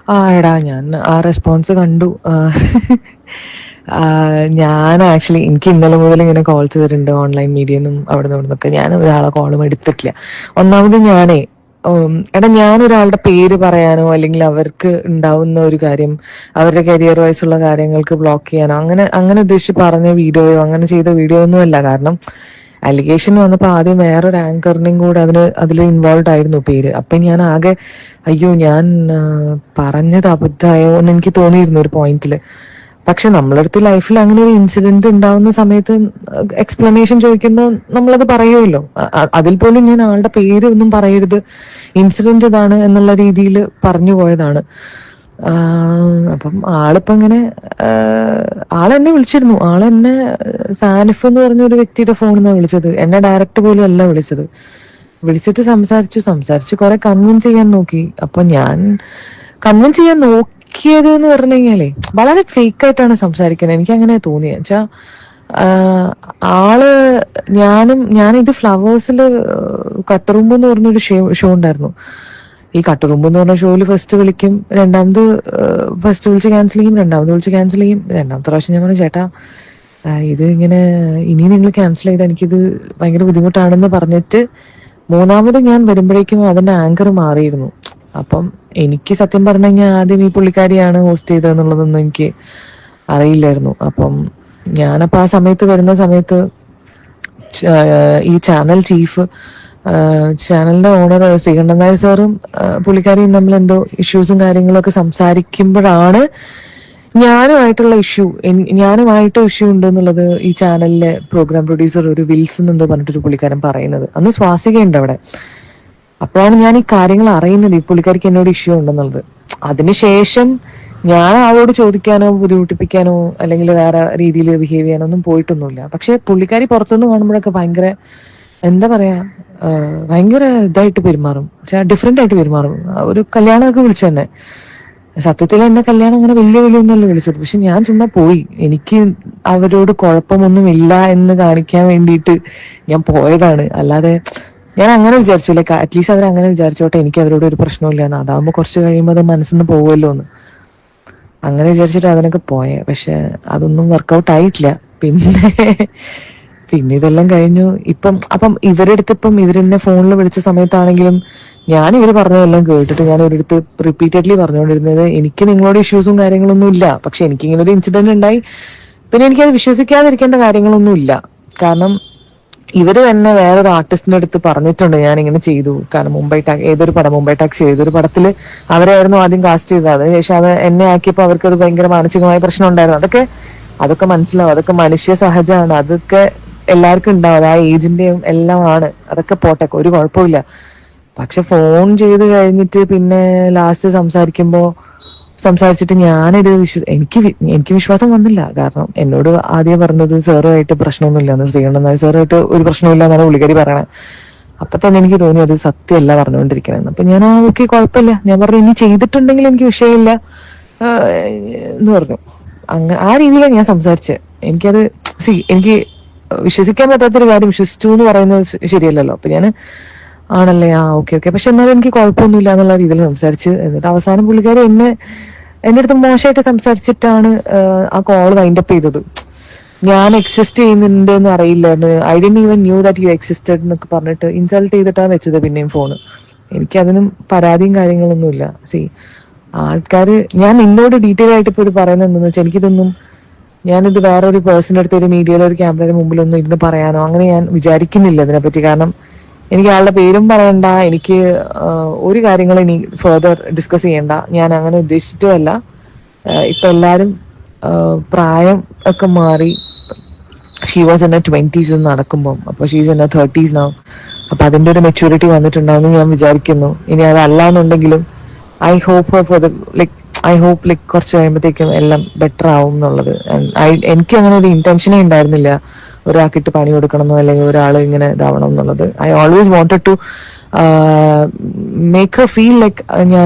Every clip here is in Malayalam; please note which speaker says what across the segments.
Speaker 1: എടാ ഞാൻ ആ റെസ്പോൺസ് കണ്ടു. ഞാൻ ആക്ച്വലി എനിക്ക് ഇന്നലെ മുതൽ ഇങ്ങനെ കോൾസ് വരുന്നുണ്ട് ഓൺലൈൻ മീഡിയന്നും അവിടെ നിന്ന് നിന്നൊക്കെ. ഞാൻ ഒരാളെ കോളും എടുത്തിട്ടില്ല. ഒന്നാമത് ഞാനേ എടാ ഞാൻ ഒരാളുടെ പേര് പറയാനോ അല്ലെങ്കിൽ അവർക്ക് ഉണ്ടാവുന്ന ഒരു കാര്യം അവരുടെ കരിയർ വൈസുള്ള കാര്യങ്ങൾക്ക് ബ്ലോക്ക് ചെയ്യാനോ അങ്ങനെ അങ്ങനെ ഉദ്ദേശിച്ച് പറഞ്ഞ വീഡിയോയോ അങ്ങനെ ചെയ്ത വീഡിയോ ഒന്നും അല്ല. കാരണം അലിഗേഷൻ വന്നപ്പോ ആദ്യം വേറൊരു ആങ്കറിനെയും കൂടെ അതിൽ ഇൻവോൾവ് ആയിരുന്നു പേര്. അപ്പൊ ഞാൻ ആകെ അയ്യോ ഞാൻ പറഞ്ഞത് അബദ്ധമായോ എന്ന് എനിക്ക് തോന്നിയിരുന്നു ഒരു പോയിന്റില്. പക്ഷെ നമ്മളടുത്ത് ലൈഫിൽ അങ്ങനെ ഒരു ഇൻസിഡന്റ് ഉണ്ടാവുന്ന സമയത്ത് എക്സ്പ്ലനേഷൻ ചോദിക്കുമ്പോൾ നമ്മളത് പറയുമല്ലോ. അതിൽ പോലും ഞാൻ ആളുടെ പേര് ഒന്നും പറയരുത്, ഇൻസിഡന്റ് ഇതാണ് എന്നുള്ള രീതിയിൽ പറഞ്ഞു പോയതാണ്. അപ്പം ആളിപ്പോ ഇങ്ങനെ ആളെന്നെ വിളിച്ചിരുന്നു. ആളെന്നെ സാനിഫ് എന്ന് പറഞ്ഞ ഒരു വ്യക്തിയുടെ ഫോണിൽ നിന്നാണ് വിളിച്ചത്. എന്നെ ഡയറക്റ്റ് പോലും അല്ല വിളിച്ചത്. വിളിച്ചിട്ട് സംസാരിച്ചു കുറെ കൺവിൻസ് ചെയ്യാൻ നോക്കി. അപ്പൊ ഞാൻ കൺവിൻസ് ചെയ്യാൻ നോക്കിയത് എന്ന് പറഞ്ഞു കഴിഞ്ഞാലേ വളരെ ഫേക്ക് ആയിട്ടാണ് സംസാരിക്കുന്നത്. എനിക്ക് അങ്ങനെ തോന്നിയത് വെച്ചാ ആള് ഞാനിത് ഫ്ലവേഴ്സിൽ കട്ടറുമ്പ് എന്ന് പറഞ്ഞൊരു ഷോ ഉണ്ടായിരുന്നു. ഈ കട്ടുറുമ്പ് എന്ന് പറഞ്ഞ ഷോയിൽ ഫസ്റ്റ് വിളിക്കും, ഫസ്റ്റ് വിളിച്ച് ക്യാൻസൽ ചെയ്യും, രണ്ടാമത് വിളിച്ച് ക്യാൻസൽ ചെയ്യും. രണ്ടാമത്തെ പ്രാവശ്യം ഞാൻ പറഞ്ഞു ചേട്ടാ ഇത് ഇങ്ങനെ ഇനി നിങ്ങൾ ക്യാൻസൽ ചെയ്താൽ എനിക്കിത് ഭയങ്കര ബുദ്ധിമുട്ടാണെന്ന് പറഞ്ഞിട്ട് മൂന്നാമത് ഞാൻ വരുമ്പോഴേക്കും അതിന്റെ ആങ്കർ മാറിയിരുന്നു. അപ്പം എനിക്ക് സത്യം പറഞ്ഞു കഴിഞ്ഞാൽ ആദ്യം ഈ പുള്ളിക്കാരിയാണ് ഹോസ്റ്റ് ചെയ്തതെന്നുള്ളതൊന്നും എനിക്ക് അറിയില്ലായിരുന്നു. അപ്പം ഞാനപ്പോ ആ സമയത്ത് വരുന്ന സമയത്ത് ഈ ചാനൽ ചീഫ് ചാനലിന്റെ ഓണർ ശ്രീകണ്ഠൻ നായർ സാറും പുള്ളിക്കാരിയും തമ്മിൽ എന്തോ ഇഷ്യൂസും കാര്യങ്ങളൊക്കെ സംസാരിക്കുമ്പോഴാണ് ഞാനുമായിട്ട് ഇഷ്യൂ ഉണ്ട് എന്നുള്ളത് ഈ ചാനലിലെ പ്രോഗ്രാം പ്രൊഡ്യൂസർ ഒരു വിൽസൺ എന്തോ പറഞ്ഞിട്ടൊരു പുള്ളിക്കാരൻ പറയുന്നത്. അന്ന് സ്വാസികയുണ്ട് അവിടെ. അപ്പോഴാണ് ഞാൻ ഈ കാര്യങ്ങൾ അറിയുന്നത്, ഈ പുള്ളിക്കാരിക്ക് എന്നോട് ഇഷ്യൂ ഉണ്ടെന്നുള്ളത്. അതിനുശേഷം ഞാൻ ആളോട് ചോദിക്കാനോ ബുദ്ധിമുട്ടിപ്പിക്കാനോ അല്ലെങ്കിൽ വേറെ രീതിയിൽ ബിഹേവ് ചെയ്യാനോ ഒന്നും പോയിട്ടൊന്നുമില്ല. പക്ഷെ പുള്ളിക്കാരി പുറത്തുനിന്ന് കാണുമ്പോഴൊക്കെ ഭയങ്കര എന്താ പറയാ ഭയങ്കര ഇതായിട്ട് പെരുമാറും, ഡിഫറെന്റ് ആയിട്ട് പെരുമാറും. ഒരു കല്യാണമൊക്കെ വിളിച്ചു തന്നെ. സത്യത്തിൽ എന്നെ കല്യാണം അങ്ങനെ വലിയ ഒന്നല്ല വിളിച്ചത്. പക്ഷെ ഞാൻ ചുമ്മാ പോയി. എനിക്ക് അവരോട് കുഴപ്പമൊന്നും ഇല്ല എന്ന് കാണിക്കാൻ വേണ്ടിയിട്ട് ഞാൻ പോയതാണ്. അല്ലാതെ ഞാൻ അങ്ങനെ വിചാരിച്ചു, ലൈക്ക് അറ്റ്ലീസ്റ്റ് അവർ അങ്ങനെ വിചാരിച്ചോട്ടെ, എനിക്ക് അവരോട് ഒരു പ്രശ്നമില്ല എന്ന്. അതാകുമ്പോൾ കുറച്ച് കഴിയുമ്പോൾ അത് മനസ്സിൽ നിന്ന് പോകുമല്ലോ എന്ന് അങ്ങനെ വിചാരിച്ചിട്ട് അതിനൊക്കെ പോയെ. പക്ഷെ അതൊന്നും വർക്കൗട്ട് ആയിട്ടില്ല. പിന്നെ പിന്നെ ഇതെല്ലാം കഴിഞ്ഞു. അപ്പം ഇവരെന്നെ ഫോണിൽ വിളിച്ച സമയത്താണെങ്കിലും ഞാൻ ഇവർ പറഞ്ഞതെല്ലാം കേട്ടിട്ട് ഞാൻ ഒരിടത്ത് റിപ്പീറ്റഡ്ലി പറഞ്ഞുകൊണ്ടിരുന്നത് എനിക്ക് നിങ്ങളോട് ഇഷ്യൂസും കാര്യങ്ങളൊന്നും ഇല്ല, പക്ഷെ എനിക്കിങ്ങനെ ഒരു ഇൻസിഡന്റ് ഉണ്ടായി. പിന്നെ എനിക്കത് വിശ്വസിക്കാതിരിക്കേണ്ട കാര്യങ്ങളൊന്നും ഇല്ല. കാരണം ഇവര് തന്നെ വേറൊരു ആർട്ടിസ്റ്റിന്റെ അടുത്ത് പറഞ്ഞിട്ടുണ്ട് ഞാൻ ഇങ്ങനെ ചെയ്തു. കാരണം മുംബൈ ടാക്സി ഏതൊരു പടത്തില് അവരായിരുന്നു ആദ്യം കാസ്റ്റ് ചെയ്തത്. അതിനുശേഷം അത് എന്നെ ആക്കിയപ്പോൾ അവർക്ക് അത് ഭയങ്കര മാനസികമായ പ്രശ്നം ഉണ്ടായിരുന്നു. അതൊക്കെ മനസ്സിലാവും, അതൊക്കെ മനുഷ്യ സഹജമാണ്. അതൊക്കെ എല്ലാവർക്കും ഉണ്ടാവും, അത് ആ ഏജിന്റെയും എല്ലാം ആണ്. അതൊക്കെ പോട്ടെ, ഒരു കുഴപ്പമില്ല. പക്ഷെ ഫോൺ ചെയ്ത് കഴിഞ്ഞിട്ട് പിന്നെ ലാസ്റ്റ് സംസാരിച്ചിട്ട് എനിക്ക് വിശ്വാസം വന്നില്ല. കാരണം എന്നോട് ആദ്യം പറഞ്ഞത് സാറുമായിട്ട് പ്രശ്നമൊന്നുമില്ല, ശ്രീകണ്ഠൻ നായർ സാറുമായിട്ട് ഒരു പ്രശ്നമില്ല എന്നാണ് പുള്ളിക്കാരി പറയണേ. അപ്പൊ തന്നെ എനിക്ക് തോന്നി അത് സത്യമല്ല പറഞ്ഞുകൊണ്ടിരിക്കണെന്ന്. അപ്പൊ ഞാൻ ഓക്കെ കുഴപ്പമില്ല, ഞാൻ പറഞ്ഞു ഇനി ചെയ്തിട്ടുണ്ടെങ്കിൽ എനിക്ക് വിഷയമില്ല എന്ന് പറഞ്ഞു. അങ്ങനെ ആ രീതിയിലാണ് ഞാൻ സംസാരിച്ചത്. എനിക്ക് വിശ്വസിക്കാൻ പറ്റാത്തൊരു കാര്യം വിശ്വസിച്ചു എന്ന് പറയുന്നത് ശരിയല്ലല്ലോ. അപ്പൊ ഞാൻ ആണല്ലേ, ഓക്കെ പക്ഷെ എന്നാലും എനിക്ക് കുഴപ്പമൊന്നുമില്ല എന്നുള്ള രീതിയിൽ സംസാരിച്ച്. എന്നിട്ട് അവസാനം പുള്ളിക്കാരി എന്റെ അടുത്ത് മോശമായിട്ട് സംസാരിച്ചിട്ടാണ് ആ കോൾ വൈൻഡപ്പ് ചെയ്തത്. ഞാൻ എക്സിസ്റ്റ് ചെയ്യുന്നുണ്ട് എന്ന് അറിയില്ലായിരുന്നു, I didn't even knew that you existed എന്നൊക്കെ പറഞ്ഞിട്ട് ഇൻസൾട്ട് ചെയ്തിട്ടാണ് വെച്ചത് പിന്നെയും ഫോണ്. എനിക്കതിനും പരാതിയും കാര്യങ്ങളൊന്നുമില്ല. ആൾക്കാര് ഞാൻ നിന്നോട് ഡീറ്റെയിൽ ആയിട്ട് ഇപ്പോൾ ഇത് പറയുന്നത് എന്താണെന്ന് വെച്ചാൽ ഞാനിത് വേറൊരു പേഴ്സന്റെ അടുത്ത് ഒരു മീഡിയയിലോ ഒരു ക്യാമറയുടെ മുമ്പിലൊന്നും ഇരുന്ന് പറയാനോ അങ്ങനെ ഞാൻ വിചാരിക്കുന്നില്ല ഇതിനെപ്പറ്റി. കാരണം എനിക്ക് ആളുടെ പേരും പറയണ്ട, എനിക്ക് ഒരു കാര്യങ്ങളും ഇനി ഫെർദർ ഡിസ്കസ് ചെയ്യണ്ട. ഞാൻ അങ്ങനെ ഉദ്ദേശിച്ചിട്ടുമല്ല. ഇപ്പൊ എല്ലാരും പ്രായം ഒക്കെ മാറി. ഷീ വാസ് ഇൻ 20s നടക്കുമ്പോൾ, അപ്പൊ ഷീസ് ഇൻ 30s now. അപ്പൊ അതിന്റെ ഒരു മെച്യൂരിറ്റി വന്നിട്ടുണ്ടാവുമെന്ന് ഞാൻ വിചാരിക്കുന്നു. ഇനി അതല്ലാന്നുണ്ടെങ്കിലും ഐ ഹോപ്പ് കുറച്ച് കഴിയുമ്പോഴത്തേക്കും എല്ലാം ബെറ്റർ ആവും എന്നുള്ളത്. എനിക്ക് അങ്ങനെ ഒരു ഇന്റൻഷനേ ഉണ്ടായിരുന്നില്ല ഒരാൾക്കിട്ട് പണി കൊടുക്കണമെന്നോ അല്ലെങ്കിൽ ഒരാൾ ഇങ്ങനെ ഇതാവണം എന്നുള്ളത്. I always wanted to make her feel like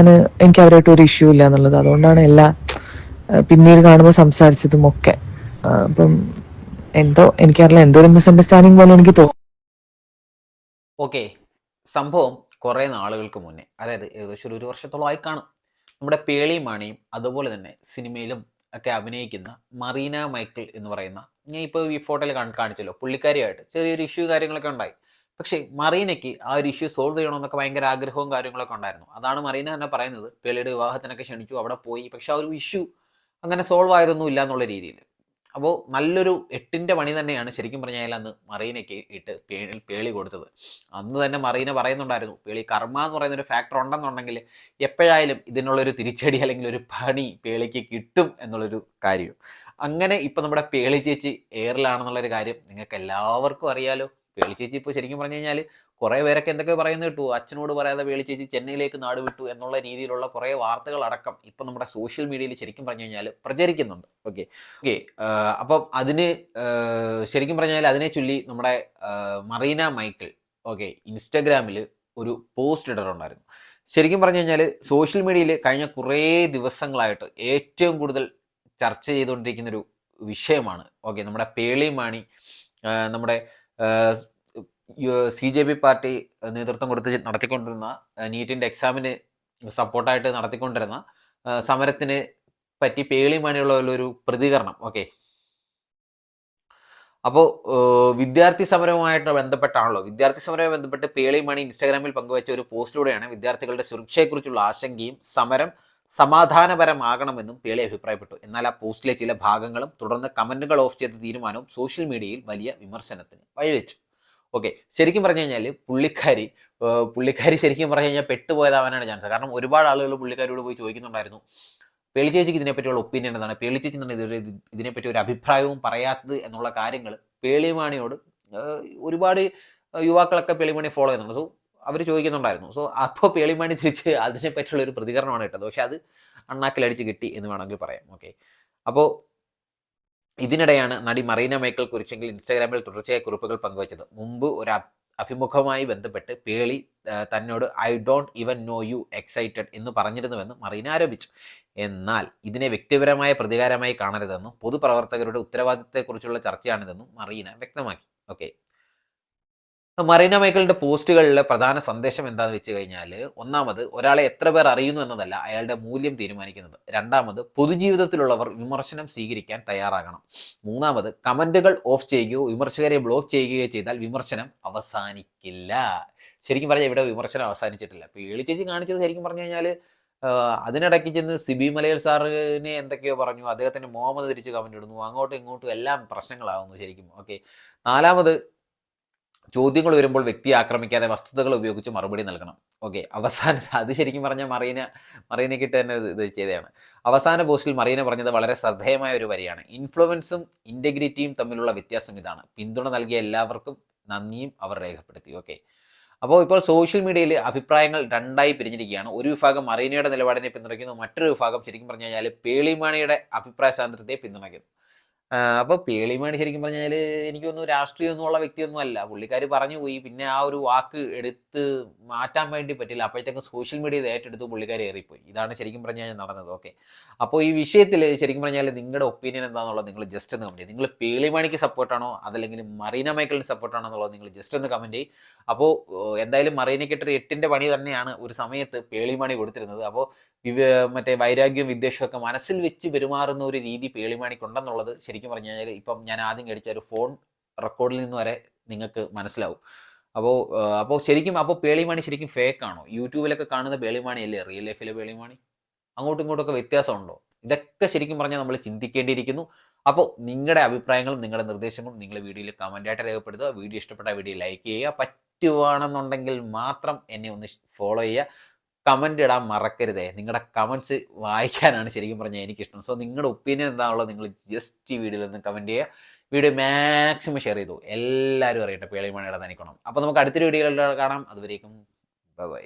Speaker 1: എനിക്ക് അവരായിട്ട് ഒരു ഇഷ്യൂ ഇല്ല എന്നുള്ളത്. അതുകൊണ്ടാണ് പിന്നീട് കാണുമ്പോൾ സംസാരിച്ചതും ഒക്കെ. അപ്പം എനിക്കറിയില്ല, എന്തോ ഒരു മിസ്അണ്ടർസ്റ്റാൻഡിങ് പോലെ എനിക്ക് തോന്നുന്നു.
Speaker 2: ഓക്കെ, സംഭവം കുറേ നാളുകൾക്ക് മുന്നേ, അതായത് ഏകദേശം ഒരു വർഷത്തോളം ആയി കാണും. നമ്മുടെ പേളി മാണിയും അതുപോലെ തന്നെ സിനിമയിലും ഒക്കെ അഭിനയിക്കുന്ന മറീന മൈക്കിൾ എന്ന് പറയുന്ന, ഞാൻ ഇപ്പോൾ ഈ ഫോട്ടോയിൽ കാണിച്ചല്ലോ, പുള്ളിക്കാരിയായിട്ട് ചെറിയൊരു ഇഷ്യൂ കാര്യങ്ങളൊക്കെ ഉണ്ടായി. പക്ഷേ മറീനയ്ക്ക് ആ ഒരു ഇഷ്യൂ സോൾവ് ചെയ്യണമെന്നൊക്കെ ഭയങ്കര ആഗ്രഹവും കാര്യങ്ങളൊക്കെ ഉണ്ടായിരുന്നു. അതാണ് മറീന തന്നെ പറയുന്നത്, പേളിയുടെ വിവാഹത്തിനൊക്കെ ക്ഷണിച്ചു, അവിടെ പോയി, പക്ഷെ ആ ഒരു ഇഷ്യൂ അങ്ങനെ സോൾവ് ആയതൊന്നും ഇല്ല എന്നുള്ള രീതിയിൽ. അപ്പോൾ നല്ലൊരു 8ന്റെ പണി തന്നെയാണ് ശരിക്കും പറഞ്ഞാൽ അന്ന് മറീനയ്ക്ക് ഇട്ട് പേളി കൊടുത്തത്. അന്ന് തന്നെ മറീന പറയുന്നുണ്ടായിരുന്നു, പേളി കർമ്മ എന്ന് പറയുന്ന ഒരു ഫാക്ടർ ഉണ്ടെന്നുണ്ടെങ്കിൽ എപ്പോഴായാലും ഇതിനുള്ളൊരു തിരിച്ചടി അല്ലെങ്കിൽ ഒരു പണി പേളിക്ക് കിട്ടും എന്നുള്ളൊരു കാര്യം. അങ്ങനെ ഇപ്പം നമ്മുടെ പേളി ചേച്ചി എയറിലാണെന്നുള്ളൊരു കാര്യം നിങ്ങൾക്ക് എല്ലാവർക്കും അറിയാലോ. പേളി ചേച്ചി ഇപ്പോൾ ശരിക്കും പറഞ്ഞു കഴിഞ്ഞാൽ കുറേ പേരൊക്കെ എന്തൊക്കെ പറയുന്നത് കേട്ടു, അച്ഛനോട് പറയാതെ പേളി ചേച്ചി ചെന്നൈയിലേക്ക് നാട് വിട്ടു എന്നുള്ള രീതിയിലുള്ള കുറേ വാർത്തകൾ അടക്കം ഇപ്പം നമ്മുടെ സോഷ്യൽ മീഡിയയിൽ ശരിക്കും പറഞ്ഞു കഴിഞ്ഞാൽ പ്രചരിക്കുന്നുണ്ട്. ഓക്കെ ഓക്കെ അപ്പം അതിന് ശരിക്കും പറഞ്ഞാൽ അതിനെ ചൊല്ലി നമ്മുടെ മറീന മൈക്കിൾ ഓക്കെ ഇൻസ്റ്റഗ്രാമിൽ ഒരു പോസ്റ്റ് ഇട്ടിട്ടുണ്ടായിരുന്നു. ശരിക്കും പറഞ്ഞു കഴിഞ്ഞാൽ സോഷ്യൽ മീഡിയയിൽ കഴിഞ്ഞ കുറേ ദിവസങ്ങളായിട്ട് ഏറ്റവും കൂടുതൽ ചർച്ച ചെയ്തുകൊണ്ടിരിക്കുന്നൊരു വിഷയമാണ്. ഓക്കെ നമ്മുടെ പേളി മാണി നമ്മുടെ CJP പാർട്ടി നേതൃത്വം കൊടുത്ത് നടത്തിക്കൊണ്ടിരുന്ന നീറ്റിൻ്റെ എക്സാമിന് സപ്പോർട്ടായിട്ട് നടത്തിക്കൊണ്ടിരുന്ന സമരത്തിന് പറ്റി പേളി മാണിയുള്ള ഒരു പ്രതികരണം. ഓക്കെ അപ്പോൾ വിദ്യാർത്ഥി സമരവുമായിട്ട് ബന്ധപ്പെട്ടാണല്ലോ, വിദ്യാർത്ഥി സമരവുമായി ബന്ധപ്പെട്ട് പേളി മാണി ഇൻസ്റ്റാഗ്രാമിൽ പങ്കുവച്ച ഒരു പോസ്റ്റിലൂടെയാണ് വിദ്യാർത്ഥികളുടെ സുരക്ഷയെക്കുറിച്ചുള്ള ആശങ്കയും സമരം സമാധാനപരമാകണമെന്നും പേളി അഭിപ്രായപ്പെട്ടു. എന്നാൽ ആ പോസ്റ്റിലെ ചില ഭാഗങ്ങളും തുടർന്ന് കമന്റുകൾ ഓഫ് ചെയ്ത തീരുമാനവും സോഷ്യൽ മീഡിയയിൽ വലിയ വിമർശനത്തിന് വഴിവെച്ചു. ഓക്കെ ശരിക്കും പറഞ്ഞു കഴിഞ്ഞാൽ പുള്ളിക്കാരി ശരിക്കും പറഞ്ഞു കഴിഞ്ഞാൽ പെട്ടുപോയതാവാനാണ് ചാൻസ്. കാരണം ഒരുപാട് ആളുകൾ പുള്ളിക്കാരിയോട് പോയി ചോദിക്കുന്നുണ്ടായിരുന്നു, പേളി ചേച്ചിക്ക് ഇതിനെപ്പറ്റിയുള്ള ഒപ്പീനിയൻ എന്താണ്, പേളി ചേച്ചി എന്താണ് ഇതിനെപ്പറ്റി ഒരു അഭിപ്രായവും പറയാത്തത് എന്നുള്ള കാര്യങ്ങൾ പേളിമാണിയോട് ഒരുപാട് യുവാക്കളൊക്കെ പേളിമാണി ഫോളോ ചെയ്യുന്നുണ്ട്. സോ അവർ ചോദിക്കുന്നുണ്ടായിരുന്നു. സോ അപ്പോൾ പേളിമാണി തിരിച്ച് അതിനെപ്പറ്റിയുള്ള ഒരു പ്രതികരണമാണ് ഇട്ടത്. പക്ഷെ അത് അണ്ണാക്കിലടിച്ച് കിട്ടി എന്ന് വേണമെങ്കിൽ പറയാം. ഓക്കെ അപ്പോൾ ഇതിനിടെയാണ് നടി മറീന മൈക്കിൾ കുറിച്ചെങ്കിൽ ഇൻസ്റ്റാഗ്രാമിൽ തുടർച്ചയായ കുറിപ്പുകൾ പങ്കുവച്ചത്. മുമ്പ് ഒരു അഭിമുഖവുമായി ബന്ധപ്പെട്ട് പേളി തന്നോട് I don't even know U excited എന്ന് പറഞ്ഞിരുന്നുവെന്ന് മറീന ആരോപിച്ചു. എന്നാൽ ഇതിനെ വ്യക്തിപരമായ പ്രതികാരമായി കാണരുതെന്നും പൊതുപ്രവർത്തകരുടെ ഉത്തരവാദിത്തത്തെക്കുറിച്ചുള്ള ചർച്ചയാണിതെന്നും മറീന വ്യക്തമാക്കി. ഓക്കെ മറീന മൈക്കിളിന്റെ പോസ്റ്റുകളിലെ പ്രധാന സന്ദേശം എന്താണെന്ന് വെച്ച് കഴിഞ്ഞാൽ, ഒന്നാമത് ഒരാളെ എത്ര പേർ അറിയുന്നു എന്നതല്ല അയാളുടെ മൂല്യം തീരുമാനിക്കുന്നത്. രണ്ടാമത് പൊതുജീവിതത്തിലുള്ളവർ വിമർശനം സ്വീകരിക്കാൻ തയ്യാറാകണം. മൂന്നാമത് കമന്റുകൾ ഓഫ് ചെയ്യുകയോ വിമർശകരെ ബ്ലോക്ക് ചെയ്യുകയോ ചെയ്താൽ വിമർശനം അവസാനിക്കില്ല. ശരിക്കും പറഞ്ഞാൽ ഇവിടെ വിമർശനം അവസാനിച്ചിട്ടില്ല. പേളി ചേച്ചി കാണിച്ചത് ശരിക്കും പറഞ്ഞു കഴിഞ്ഞാൽ അതിനിടയ്ക്ക് ചെന്ന് സിബി മലയിൽ സാറിനെ എന്തൊക്കെയോ പറഞ്ഞു, അദ്ദേഹത്തിന് മുഹമ്മദ് തിരിച്ച് കമന്റ് ഇടുന്നു, അങ്ങോട്ടും ഇങ്ങോട്ടും എല്ലാം പ്രശ്നങ്ങളാവുന്നു ശരിക്കും. ഓക്കെ നാലാമത് ചോദ്യങ്ങൾ വരുമ്പോൾ വ്യക്തിയെ ആക്രമിക്കാതെ വസ്തുതകൾ ഉപയോഗിച്ച് മറുപടി നൽകണം. ഓക്കെ അവസാനം അത് ശരിക്കും പറഞ്ഞാൽ മറീനക്കിട്ട് തന്നെ ഇത് ചെയ്തതാണ്. അവസാന പോസ്റ്റിൽ മറീന പറഞ്ഞത് വളരെ ശ്രദ്ധേയമായ ഒരു വരിയാണ്. ഇൻഫ്ലുവൻസും ഇൻറ്റഗ്രിറ്റിയും തമ്മിലുള്ള വ്യത്യാസം ഇതാണ്. പിന്തുണ നൽകിയ എല്ലാവർക്കും നന്ദിയും അവർ രേഖപ്പെടുത്തി. ഓക്കെ അപ്പോൾ ഇപ്പോൾ സോഷ്യൽ മീഡിയയിൽ അഭിപ്രായങ്ങൾ രണ്ടായി പിരിഞ്ഞിരിക്കുകയാണ്. ഒരു വിഭാഗം മറീനയുടെ നിലപാടിനെ പിന്തുണയ്ക്കുന്നു, മറ്റൊരു വിഭാഗം ശരിക്കും പറഞ്ഞു കഴിഞ്ഞാൽ പേളിമാണിയുടെ അഭിപ്രായ സ്വാതന്ത്ര്യത്തെ പിന്തുണയ്ക്കുന്നു. അപ്പോൾ പേളിമാണി ശരിക്കും പറഞ്ഞാൽ എനിക്ക് തോന്നുന്നു രാഷ്ട്രീയമൊന്നും ഉള്ള വ്യക്തിയൊന്നും അല്ല. പുള്ളിക്കാർ പറഞ്ഞു പോയി, പിന്നെ ആ ഒരു വാക്ക് എടുത്ത് മാറ്റാൻ വേണ്ടി പറ്റില്ല. അപ്പോഴത്തേക്കും സോഷ്യൽ മീഡിയ ഏറ്റെടുത്ത് പുള്ളിക്കാർ ഏറിപ്പോയി. ഇതാണ് ശരിക്കും പറഞ്ഞു കഴിഞ്ഞാൽ നടന്നത്. ഓക്കെ അപ്പോൾ ഈ വിഷയത്തിൽ ശരിക്കും പറഞ്ഞാൽ നിങ്ങളുടെ ഒപ്പീനിയൻ എന്താണെന്നുള്ളത് നിങ്ങൾ ജസ്റ്റ് ഒന്ന് കമൻറ്റ് ചെയ്യും. നിങ്ങൾ പേളിമാണിക്ക് സപ്പോർട്ടാണോ അതല്ലെങ്കിൽ മറീന മൈക്കിളിന് സപ്പോർട്ടാണോ എന്നുള്ളത് നിങ്ങൾ ജസ്റ്റ് ഒന്ന് കമൻറ്റ് ചെയ്യും. അപ്പോൾ എന്തായാലും മറീനയ്ക്കിട്ടൊരു 8ന്റെ പണി തന്നെയാണ് ഒരു സമയത്ത് പേളിമാണി കൊടുത്തിരുന്നത്. അപ്പോൾ മറ്റേ വൈരാഗ്യവും വിദ്വേഷവും ഒക്കെ മനസ്സിൽ വെച്ച് പെരുമാറുന്ന ഒരു രീതി പേളിമാണിക്കുണ്ടെന്നുള്ളത് ശരിക്കും പറഞ്ഞു കഴിഞ്ഞാൽ ഇപ്പം ഞാൻ ആദ്യം കഴിച്ച ഒരു ഫോൺ റെക്കോർഡിൽ നിന്ന് വരെ നിങ്ങൾക്ക് മനസ്സിലാവും. അപ്പോൾ ശരിക്കും പേളിമാണി ശരിക്കും ഫേക്ക് ആണോ? യൂട്യൂബിലൊക്കെ കാണുന്ന പേളിമാണി അല്ലേ റിയൽ ലൈഫിലെ പേളിമാണി? അങ്ങോട്ടും ഇങ്ങോട്ടൊക്കെ വ്യത്യാസമുണ്ടോ? ഇതൊക്കെ ശരിക്കും പറഞ്ഞാൽ നമ്മൾ ചിന്തിക്കേണ്ടിയിരിക്കുന്നു. അപ്പോൾ നിങ്ങളുടെ അഭിപ്രായങ്ങളും നിങ്ങളുടെ നിർദ്ദേശങ്ങളും നിങ്ങൾ വീഡിയോയിൽ കമൻറ്റായിട്ട് രേഖപ്പെടുത്തുക. വീഡിയോ ഇഷ്ടപ്പെട്ട വീഡിയോ ലൈക്ക് ചെയ്യുക. പറ്റുവാണെന്നുണ്ടെങ്കിൽ മാത്രം എന്നെ ഒന്ന് ഫോളോ ചെയ്യുക. കമൻ്റ് ഇടാൻ മറക്കരുതേ. നിങ്ങളുടെ കമൻറ്റ്സ് വായിക്കാനാണ് ശരിക്കും പറഞ്ഞാൽ എനിക്കിഷ്ടം. സോ നിങ്ങളുടെ ഒപ്പീനിയൻ എന്താണുള്ളത് നിങ്ങൾ ജസ്റ്റ് ഈ വീഡിയോയിൽ ഒന്ന് കമൻറ്റ് ചെയ്യുക. വീഡിയോ മാക്സിമം ഷെയർ ചെയ്തു എല്ലാവരും അറിയട്ടെ പേളിമണിയുടെ തനിക്കണം. അപ്പോൾ നമുക്ക് അടുത്തൊരു വീഡിയോയിൽ കാണാം. അതുവരേക്കും ബൈ.